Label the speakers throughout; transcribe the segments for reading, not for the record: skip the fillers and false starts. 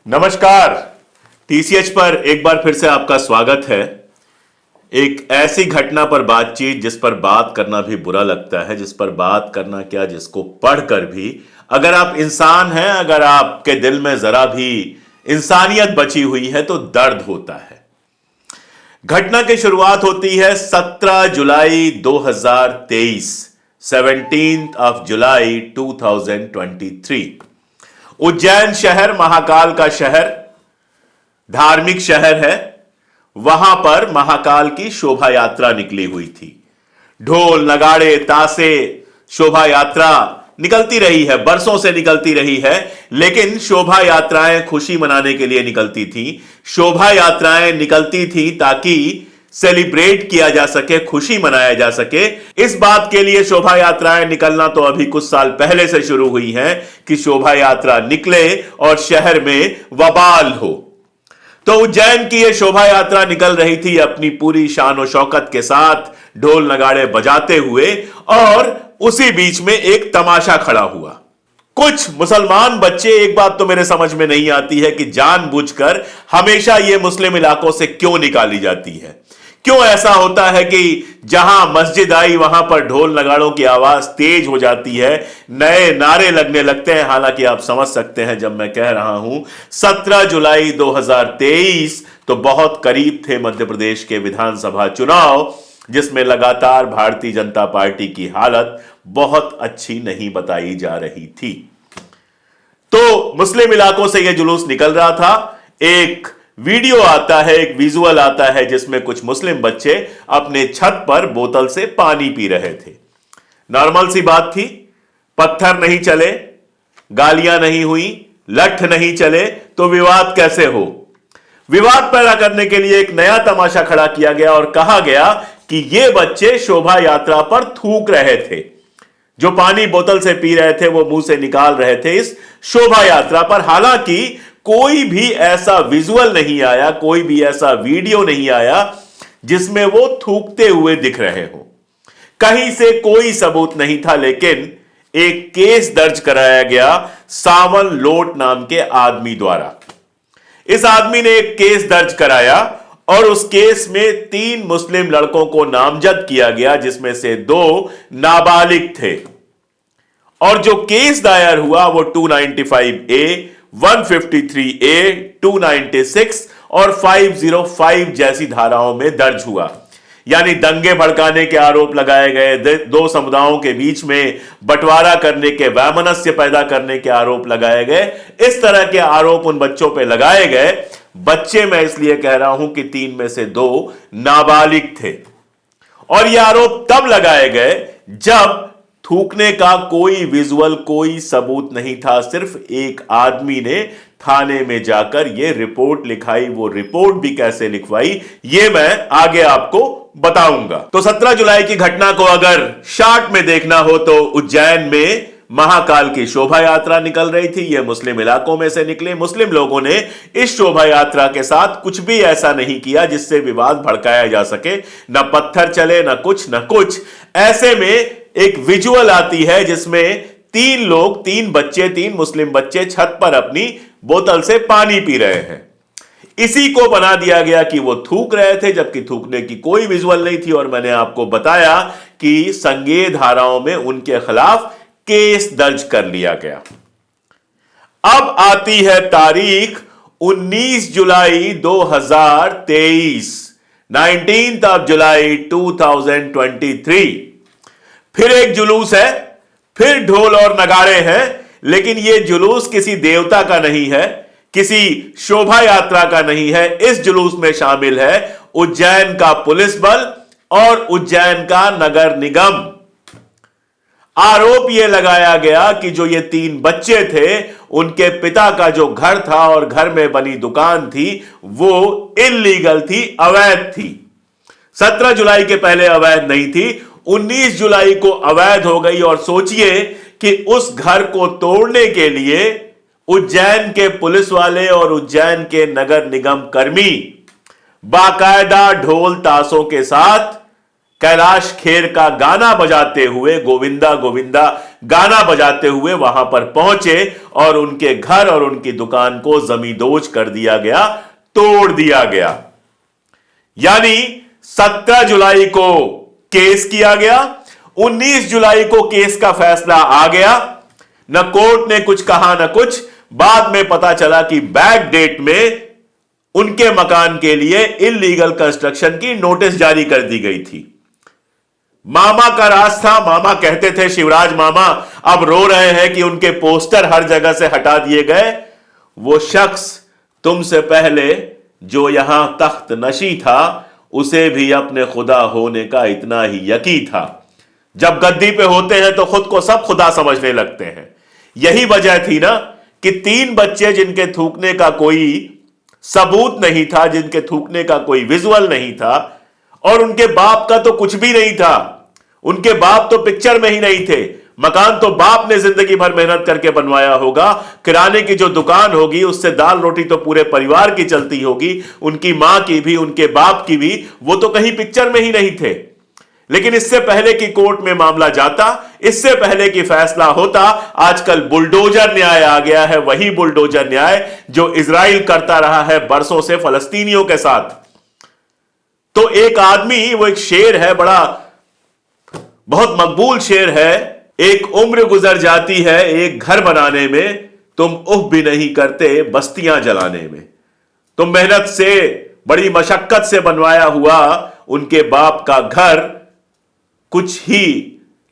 Speaker 1: नमस्कार। टीसीएच पर एक बार फिर से आपका स्वागत है। एक ऐसी घटना पर बातचीत जिस पर बात करना भी बुरा लगता है, जिस पर बात करना क्या, जिसको पढ़कर भी अगर आप इंसान हैं, अगर आपके दिल में जरा भी इंसानियत बची हुई है तो दर्द होता है। घटना की शुरुआत होती है 17 जुलाई 2023, 17th of July 2023। उज्जैन शहर महाकाल का शहर, धार्मिक शहर है। वहां पर महाकाल की शोभा यात्रा निकली हुई थी। ढोल नगाड़े तासे, शोभा यात्रा निकलती रही है, बरसों से निकलती रही है। लेकिन शोभा यात्राएं खुशी मनाने के लिए निकलती थी। शोभा यात्राएं निकलती थी ताकि सेलिब्रेट किया जा सके, खुशी मनाया जा सके। इस बात के लिए शोभा यात्राएं निकलना तो अभी कुछ साल पहले से शुरू हुई हैं कि शोभा यात्रा निकले और शहर में वबाल हो। तो उज्जैन की यह शोभा यात्रा निकल रही थी अपनी पूरी शान और शौकत के साथ, ढोल नगाड़े बजाते हुए, और उसी बीच में एक तमाशा खड़ा हुआ। कुछ मुसलमान बच्चे, एक बात तो मेरे समझ में नहीं आती है कि जानबूझकर हमेशा यह मुस्लिम इलाकों से क्यों निकाली जाती है। क्यों ऐसा होता है कि जहां मस्जिद आई वहां पर ढोल नगाड़ों की आवाज तेज हो जाती है, नए नारे लगने लगते हैं। हालांकि आप समझ सकते हैं जब मैं कह रहा हूं 17 जुलाई 2023, तो बहुत करीब थे मध्य प्रदेश के विधानसभा चुनाव, जिसमें लगातार भारतीय जनता पार्टी की हालत बहुत अच्छी नहीं बताई जा रही थी। तो मुस्लिम इलाकों से यह जुलूस निकल रहा था। एक वीडियो आता है, एक विजुअल आता है जिसमें कुछ मुस्लिम बच्चे अपने छत पर बोतल से पानी पी रहे थे। नॉर्मल सी बात थी, पत्थर नहीं चले, गालियां नहीं हुई, लठ नहीं चले, तो विवाद कैसे हो। विवाद पैदा करने के लिए एक नया तमाशा खड़ा किया गया और कहा गया कि ये बच्चे शोभा यात्रा पर थूक रहे थे। जो पानी बोतल से पी रहे थे वो मुंह से निकाल रहे थे इस शोभा यात्रा पर। हालांकि कोई भी ऐसा विजुअल नहीं आया, कोई भी ऐसा वीडियो नहीं आया जिसमें वो थूकते हुए दिख रहे हो। कहीं से कोई सबूत नहीं था। लेकिन एक केस दर्ज कराया गया सावन लोट नाम के आदमी द्वारा। इस आदमी ने एक केस दर्ज कराया और उस केस में 3 मुस्लिम लड़कों को नामजद किया गया, जिसमें से 2 नाबालिग थे। और जो केस दायर हुआ वो 295A, 153A, 296 और 505 जैसी धाराओं में दर्ज हुआ। यानी दंगे भड़काने के आरोप लगाए गए, 2 समुदायों के बीच में बंटवारा करने के, वैमनस्य पैदा करने के आरोप लगाए गए। इस तरह के आरोप उन बच्चों पे लगाए गए। बच्चे मैं इसलिए कह रहा हूं कि 3 में से 2 नाबालिग थे। और ये आरोप तब लगाए गए जब थूकने का कोई विजुअल, कोई सबूत नहीं था। सिर्फ एक आदमी ने थाने में जाकर यह रिपोर्ट लिखाई। वो रिपोर्ट भी कैसे लिखवाई ये मैं आगे आपको बताऊंगा। तो 17 जुलाई की घटना को अगर शॉर्ट में देखना हो तो उज्जैन में महाकाल की शोभा यात्रा निकल रही थी। यह मुस्लिम इलाकों में से निकले मुस्लिम लोगों ने इस शोभा यात्रा के साथ कुछ भी ऐसा नहीं किया जिससे विवाद भड़काया जा सके। न पत्थर चले, न कुछ। ऐसे में एक विजुअल आती है जिसमें 3 लोग, 3 बच्चे, 3 मुस्लिम बच्चे छत पर अपनी बोतल से पानी पी रहे हैं। इसी को बना दिया गया कि वो थूक रहे थे, जबकि थूकने की कोई विजुअल नहीं थी। और मैंने आपको बताया कि संज्ञेय धाराओं में उनके खिलाफ केस दर्ज कर लिया गया। अब आती है तारीख 19 जुलाई 2023, 19th of July 2023। फिर एक जुलूस है, फिर ढोल और नगाड़े हैं। लेकिन यह जुलूस किसी देवता का नहीं है, किसी शोभा यात्रा का नहीं है। इस जुलूस में शामिल है उज्जैन का पुलिस बल और उज्जैन का नगर निगम। आरोप यह लगाया गया कि जो ये 3 बच्चे थे, उनके पिता का जो घर था और घर में बनी दुकान थी वो इल्लीगल थी, अवैध थी। 17 जुलाई के पहले अवैध नहीं थी, 19 जुलाई को अवैध हो गई। और सोचिए कि उस घर को तोड़ने के लिए उज्जैन के पुलिस वाले और उज्जैन के नगर निगम कर्मी बाकायदा ढोल ताशों के साथ कैलाश खेर का गाना बजाते हुए, गोविंदा गोविंदा गाना बजाते हुए वहां पर पहुंचे और उनके घर और उनकी दुकान को जमींदोज कर दिया गया, तोड़ दिया गया। यानी 17 जुलाई को केस किया गया, 19 जुलाई को केस का फैसला आ गया। न कोर्ट ने कुछ कहा न कुछ। बाद में पता चला कि बैक डेट में उनके मकान के लिए इल्लीगल कंस्ट्रक्शन की नोटिस जारी कर दी गई थी। मामा का राज था। मामा कहते थे, शिवराज मामा अब रो रहे हैं कि उनके पोस्टर हर जगह से हटा दिए गए। वो शख्स तुमसे पहले जो यहां तख्त नशी था, उसे भी अपने खुदा होने का इतना ही यकीन था। जब गद्दी पे होते हैं तो खुद को सब खुदा समझने लगते हैं। यही वजह थी ना कि 3 बच्चे जिनके थूकने का कोई सबूत नहीं था, जिनके थूकने का कोई विजुअल नहीं था, और उनके बाप का तो कुछ भी नहीं था। उनके बाप तो पिक्चर में ही नहीं थे। मकान तो बाप ने जिंदगी भर मेहनत करके बनवाया होगा। किराने की जो दुकान होगी उससे दाल रोटी तो पूरे परिवार की चलती होगी, उनकी मां की भी, उनके बाप की भी। वो तो कहीं पिक्चर में ही नहीं थे। लेकिन इससे पहले कि कोर्ट में मामला जाता, इससे पहले कि फैसला होता, आजकल बुलडोजर न्याय आ गया है। वही बुलडोजर न्याय जो इजराइल करता रहा है बरसों से फलस्तीनियों के साथ। तो एक आदमी, वो एक शेर है, बहुत मकबूल शेर है, एक उम्र गुजर जाती है एक घर बनाने में, तुम उफ भी नहीं करते बस्तियां जलाने में। तुम मेहनत से, बड़ी मशक्कत से बनवाया हुआ उनके बाप का घर कुछ ही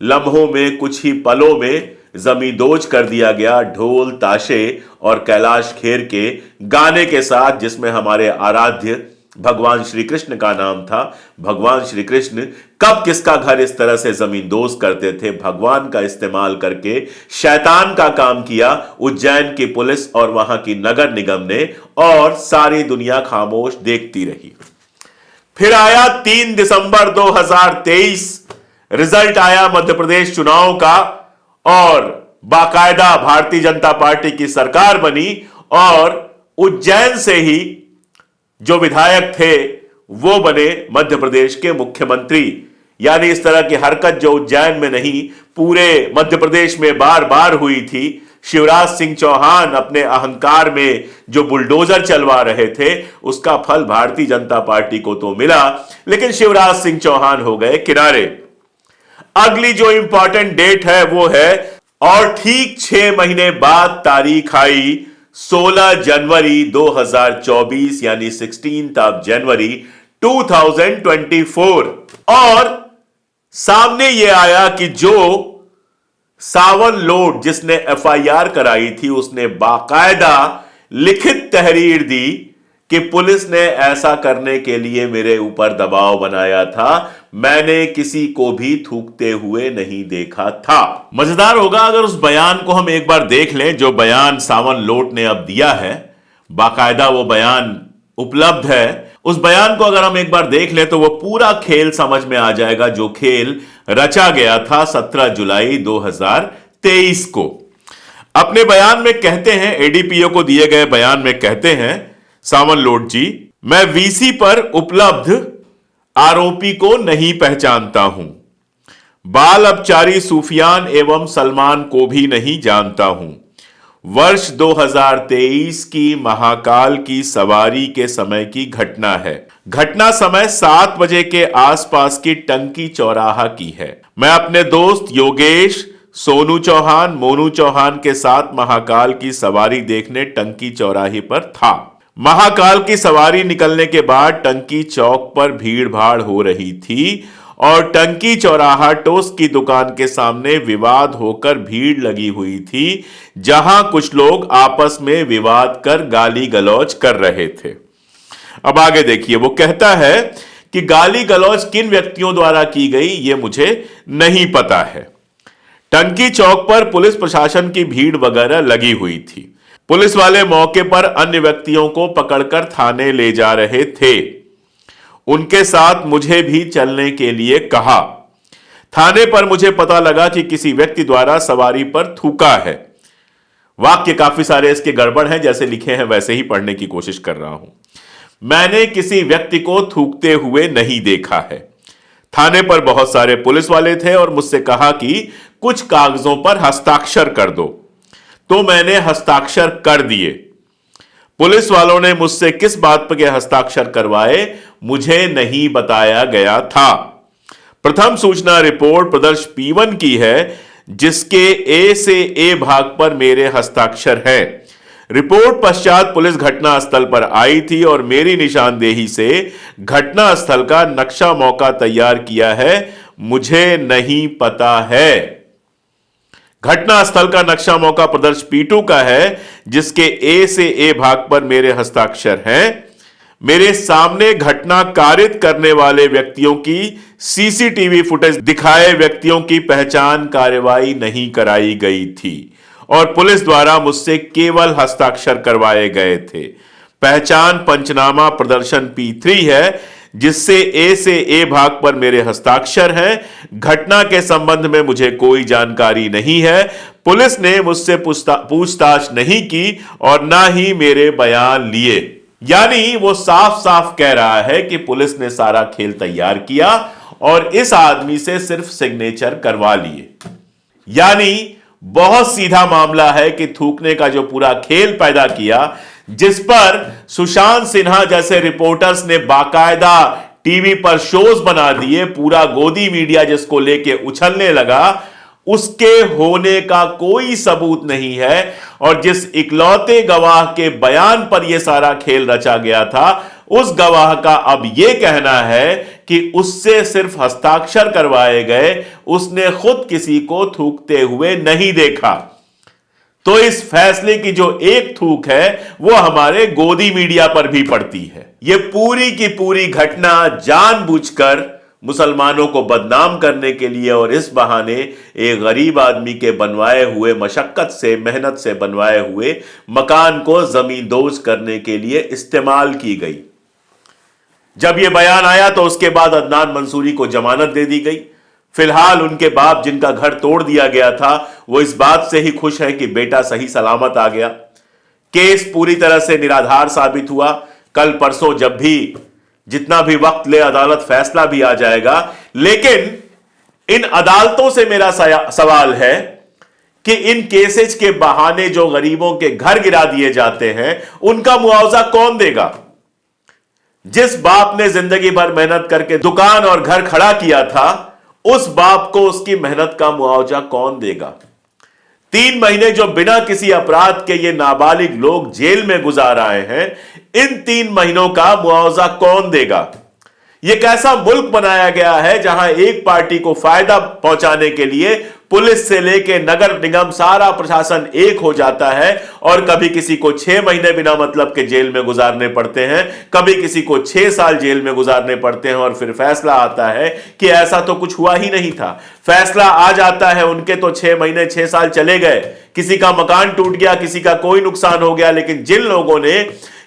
Speaker 1: लम्हों में, कुछ ही पलों में जमींदोज कर दिया गया, ढोल ताशे और कैलाश खेर के गाने के साथ, जिसमें हमारे आराध्य भगवान श्री कृष्ण का नाम था। भगवान श्री कृष्ण कब किसका घर इस तरह से जमींदोज करते थे, भगवान का इस्तेमाल करके शैतान का काम किया उज्जैन की पुलिस और वहां की नगर निगम ने, और सारी दुनिया खामोश देखती रही। फिर आया 3 दिसंबर 2023, रिजल्ट आया मध्य प्रदेश चुनाव का, और बाकायदा भारतीय जनता पार्टी की सरकार बनी, और उज्जैन से ही जो विधायक थे वो बने मध्य प्रदेश के मुख्यमंत्री। यानी इस तरह की हरकत जो उज्जैन में नहीं, पूरे मध्य प्रदेश में बार बार हुई थी। शिवराज सिंह चौहान अपने अहंकार में जो बुलडोजर चलवा रहे थे, उसका फल भारतीय जनता पार्टी को तो मिला, लेकिन शिवराज सिंह चौहान हो गए किनारे। अगली जो इंपॉर्टेंट डेट है वो है, और ठीक 6 महीने बाद तारीख आई 16 जनवरी 2024, यानी 16 जनवरी 2024, और सामने यह आया कि जो सावन लोड जिसने एफआईआर कराई थी, उसने बाकायदा लिखित तहरीर दी कि पुलिस ने ऐसा करने के लिए मेरे ऊपर दबाव बनाया था, मैंने किसी को भी थूकते हुए नहीं देखा था। मजेदार होगा अगर उस बयान को हम एक बार देख लें, जो बयान सावन लोट ने अब दिया है। बाकायदा वो बयान उपलब्ध है। उस बयान को अगर हम एक बार देख लें तो वो पूरा खेल समझ में आ जाएगा, जो खेल रचा गया था 17 जुलाई 2023 को। अपने बयान में कहते हैं, एडीपीओ को दिए गए बयान में कहते हैं सावन लोट जी, मैं वीसी पर उपलब्ध आरोपी को नहीं पहचानता हूं, बाल अपचारी सूफियान एवं सलमान को भी नहीं जानता हूं। वर्ष 2023 की महाकाल की सवारी के समय की घटना है। घटना समय 7 बजे के आसपास की टंकी चौराहा की है। मैं अपने दोस्त योगेश, सोनू चौहान, मोनू चौहान के साथ महाकाल की सवारी देखने टंकी चौराहे पर था। महाकाल की सवारी निकलने के बाद टंकी चौक पर भीड़ भाड़ हो रही थी और टंकी चौराहा टोस्ट की दुकान के सामने विवाद होकर भीड़ लगी हुई थी, जहां कुछ लोग आपस में विवाद कर गाली गलौज कर रहे थे। अब आगे देखिए, वो कहता है कि गाली गलौज किन व्यक्तियों द्वारा की गई ये मुझे नहीं पता है। टंकी चौक पर पुलिस प्रशासन की भीड़ वगैरह लगी हुई थी। पुलिस वाले मौके पर अन्य व्यक्तियों को पकड़कर थाने ले जा रहे थे। उनके साथ मुझे भी चलने के लिए कहा। थाने पर मुझे पता लगा कि किसी व्यक्ति द्वारा सवारी पर थूका है। वाक्य काफी सारे इसके गड़बड़ हैं, जैसे लिखे हैं वैसे ही पढ़ने की कोशिश कर रहा हूं। मैंने किसी व्यक्ति को थूकते हुए नहीं देखा है। थाने पर बहुत सारे पुलिस वाले थे और मुझसे कहा कि कुछ कागजों पर हस्ताक्षर कर दो, तो मैंने हस्ताक्षर कर दिए। पुलिस वालों ने मुझसे किस बात पर हस्ताक्षर करवाए मुझे नहीं बताया गया था। प्रथम सूचना रिपोर्ट प्रदर्श P1 की है, जिसके ए से ए भाग पर मेरे हस्ताक्षर हैं। रिपोर्ट पश्चात पुलिस घटना स्थल पर आई थी और मेरी निशानदेही से घटना स्थल का नक्शा मौका तैयार किया है, मुझे नहीं पता है। घटना स्थल का नक्शा मौका प्रदर्श P2 का है, जिसके ए से ए भाग पर मेरे हस्ताक्षर हैं। मेरे सामने घटना कारित करने वाले व्यक्तियों की सीसीटीवी फुटेज दिखाए व्यक्तियों की पहचान कार्रवाई नहीं कराई गई थी और पुलिस द्वारा मुझसे केवल हस्ताक्षर करवाए गए थे। पहचान पंचनामा प्रदर्शन P3 है, जिससे ए से ए भाग पर मेरे हस्ताक्षर हैं। घटना के संबंध में मुझे कोई जानकारी नहीं है। पुलिस ने मुझसे पूछताछ नहीं की और ना ही मेरे बयान लिए। यानी वो साफ साफ कह रहा है कि पुलिस ने सारा खेल तैयार किया और इस आदमी से सिर्फ सिग्नेचर करवा लिए। यानी बहुत सीधा मामला है कि थूकने का जो पूरा खेल पैदा किया, जिस पर सुशांत सिन्हा जैसे रिपोर्टर्स ने बाकायदा टीवी पर शोज बना दिए, पूरा गोदी मीडिया जिसको लेके उछलने लगा, उसके होने का कोई सबूत नहीं है। और जिस इकलौते गवाह के बयान पर यह सारा खेल रचा गया था, उस गवाह का अब यह कहना है कि उससे सिर्फ हस्ताक्षर करवाए गए, उसने खुद किसी को थूकते हुए नहीं देखा। तो इस फैसले की जो एक थूक है वो हमारे गोदी मीडिया पर भी पड़ती है। यह पूरी की पूरी घटना जानबूझकर मुसलमानों को बदनाम करने के लिए और इस बहाने एक गरीब आदमी के बनवाए हुए, मशक्कत से, मेहनत से बनवाए हुए मकान को जमींदोज करने के लिए इस्तेमाल की गई। जब यह बयान आया तो उसके बाद अदनान मंसूरी को जमानत दे दी गई। फिलहाल उनके बाप, जिनका घर तोड़ दिया गया था, वो इस बात से ही खुश है कि बेटा सही सलामत आ गया। केस पूरी तरह से निराधार साबित हुआ। कल परसों जब भी जितना भी वक्त ले, अदालत फैसला भी आ जाएगा। लेकिन इन अदालतों से मेरा सवाल है कि इन केसेज के बहाने जो गरीबों के घर गिरा दिए जाते हैं, उनका मुआवजा कौन देगा? जिस बाप ने जिंदगी भर मेहनत करके दुकान और घर खड़ा किया था, उस बाप को उसकी मेहनत का मुआवजा कौन देगा? 3 महीने जो बिना किसी अपराध के ये नाबालिग लोग जेल में गुजार आए हैं, इन 3 महीनों का मुआवजा कौन देगा? यह कैसा मुल्क बनाया गया है जहां एक पार्टी को फायदा पहुंचाने के लिए पुलिस से लेके नगर निगम सारा प्रशासन एक हो जाता है और कभी किसी को 6 महीने बिना मतलब के जेल में गुजारने पड़ते हैं, कभी किसी को 6 साल जेल में गुजारने पड़ते हैं और फिर फैसला आता है कि ऐसा तो कुछ हुआ ही नहीं था। फैसला आ जाता है, उनके तो 6 महीने 6 साल चले गए, किसी का मकान टूट गया, किसी का कोई नुकसान हो गया, लेकिन जिन लोगों ने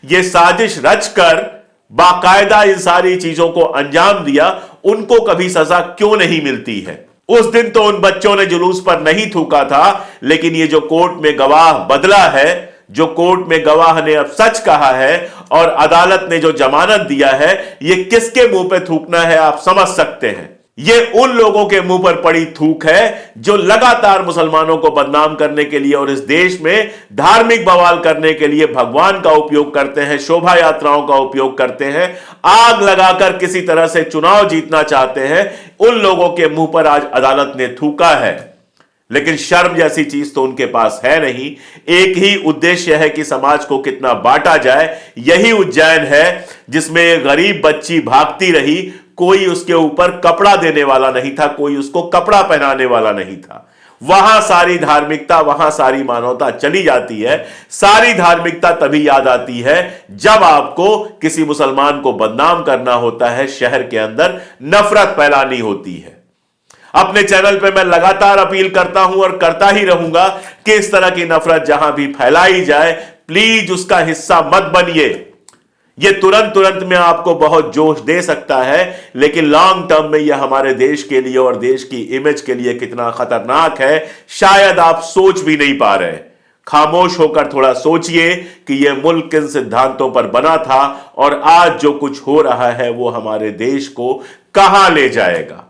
Speaker 1: यह साजिश रचकर बाकायदा इन सारी चीजों को अंजाम दिया, उनको कभी सजा क्यों नहीं मिलती है? उस दिन तो उन बच्चों ने जुलूस पर नहीं थूका था, लेकिन ये जो कोर्ट में गवाह बदला है, जो कोर्ट में गवाह ने अब सच कहा है और अदालत ने जो जमानत दिया है, ये किसके मुंह पे थूकना है आप समझ सकते हैं। ये उन लोगों के मुंह पर पड़ी थूक है जो लगातार मुसलमानों को बदनाम करने के लिए और इस देश में धार्मिक बवाल करने के लिए भगवान का उपयोग करते हैं, शोभा यात्राओं का उपयोग करते हैं, आग लगाकर किसी तरह से चुनाव जीतना चाहते हैं। उन लोगों के मुंह पर आज अदालत ने थूका है, लेकिन शर्म जैसी चीज तो उनके पास है नहीं। एक ही उद्देश्य है कि समाज को कितना बांटा जाए। यही उज्जैन है जिसमें एक गरीब बच्ची भागती रही, कोई उसके ऊपर कपड़ा देने वाला नहीं था, कोई उसको कपड़ा पहनाने वाला नहीं था। वहां सारी धार्मिकता, वहां सारी मानवता चली जाती है। सारी धार्मिकता तभी याद आती है जब आपको किसी मुसलमान को बदनाम करना होता है, शहर के अंदर नफरत फैलानी होती है। अपने चैनल पे मैं लगातार अपील करता हूं और करता ही रहूंगा कि इस तरह की नफरत जहां भी फैलाई जाए, प्लीज उसका हिस्सा मत बनिए। यह तुरंत में आपको बहुत जोश दे सकता है, लेकिन लॉन्ग टर्म में यह हमारे देश के लिए और देश की इमेज के लिए कितना खतरनाक है, शायद आप सोच भी नहीं पा रहे। खामोश होकर थोड़ा सोचिए कि यह मुल्क किन सिद्धांतों पर बना था और आज जो कुछ हो रहा है वो हमारे देश को कहां ले जाएगा।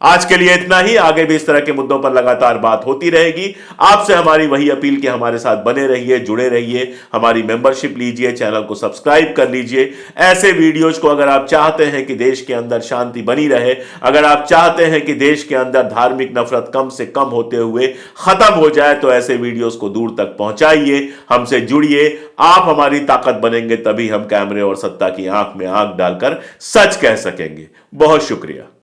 Speaker 1: आज के लिए इतना ही। आगे भी इस तरह के मुद्दों पर लगातार बात होती रहेगी। आपसे हमारी वही अपील कि हमारे साथ बने रहिए, जुड़े रहिए, हमारी मेंबरशिप लीजिए, चैनल को सब्सक्राइब कर लीजिए। ऐसे वीडियोज को अगर आप चाहते हैं कि देश के अंदर शांति बनी रहे, अगर आप चाहते हैं कि देश के अंदर धार्मिक नफरत कम से कम होते हुए खत्म हो जाए, तो ऐसे वीडियोज को दूर तक पहुंचाइए, हमसे जुड़िए। आप हमारी ताकत बनेंगे, तभी हम कैमरे और सत्ता की आंख में आंख डालकर सच कह सकेंगे। बहुत शुक्रिया।